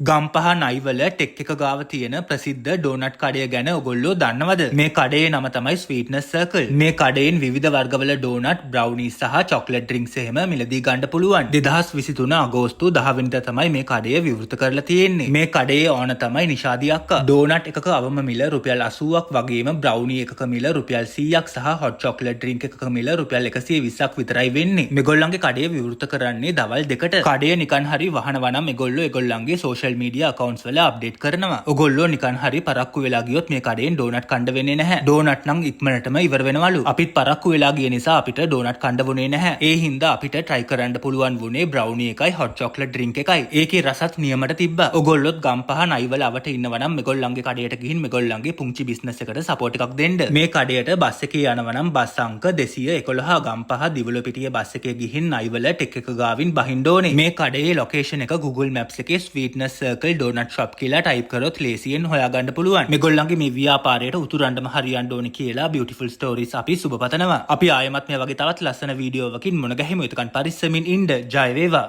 Gampaha නයිවල tech එක ගාව තියෙන ප්‍රසිද්ධ ඩෝනට් කඩය ගැන ඔගොල්ලෝ දන්නවද? මේ කඩේ නම තමයි ස්වීට්නස් සර්කල්. මේ කඩයෙන් විවිධ වර්ගවල ඩෝනට්, බ්‍රවුනීස් සහ චොක්ලට් ඩ්‍රින්ක්ස් එහෙම මිලදී ගන්න පුළුවන්. 2023 අගෝස්තු 10 වෙනිදා තමයි මේ කඩය විවෘත කරලා තියෙන්නේ. මේ කඩේ ඕන තමයි නිෂාදි අක්කා. ඩෝනට් එකක අවම මිල රුපියල් 80ක් වගේම බ්‍රවුනී එකක මිල රුපියල් 100ක් සහ හොට් චොක්ලට් ඩ්‍රින්ක් එකක මිල රුපියල් 120ක් විතරයි වෙන්නේ. මේගොල්ලන්ගේ කඩය විවෘත කරන්නේ දවල් 2ට. කඩය නිකන් හරි වහනවා නම් ඒගොල්ලන්ගේ සෝෂල් මීඩියා accounts වල අප්ඩේට් කරනවා. ඔගොල්ලෝ නිකන් හරි පරක්කු වෙලා ගියොත් මේ කඩෙන් ඩෝනට් කන්න වෙන්නේ නැහැ. ඩෝනට් නම් ඉක්මනටම ඉවර වෙනවලු. අපිත් පරක්කු වෙලා ගිය නිසා අපිට ඩෝනට් කන්න වුණේ නැහැ. ඒ හින්දා අපිට try කරන්න පුළුවන් වුණේ බ්‍රවුනි එකයි හොට් චොක්ලට් ඩ්‍රින්ක් එකයි. ඒකේ රසත් නියමට තිබ්බා. ඔගොල්ලොත් ගම්පහ නයිවල අවට ඉන්නවා නම් මේගොල්ලන්ගේ කඩේට ගිහින් මේගොල්ලන්ගේ පුංචි බිස්නස් එකට සපෝට් එකක් දෙන්න. මේ කඩේට බස් එකේ යනවා නම් බස් අංක 211 ගම්පහ දිවුලපිටිය බස් එකේ ගිහින් නයිවල ටෙක් එක ගාවින් බහින්න ඕනේ. මේ කඩේ ලොකේෂන් එක Google Maps එකේ ස්වීට්නස් සර්කල් ඩෝනට් ෂොප් කියලා ටයිප් කරොත් ලේසියෙන් හොයාගන්න පුළුවන්. මේගොල්ලන්ගේ මේ ව්‍යාපාරයට උතුරන්නම හරියන්න ඕනේ කියලා beautiful stories අපි සුබ පතනවා. අපි ආයෙමත් මේ වගේ තවත් ලස්සන වීඩියෝවකින් මුණ ගැහිමු. එතකන් පරිස්සමින් ඉන්න. ජය වේවා.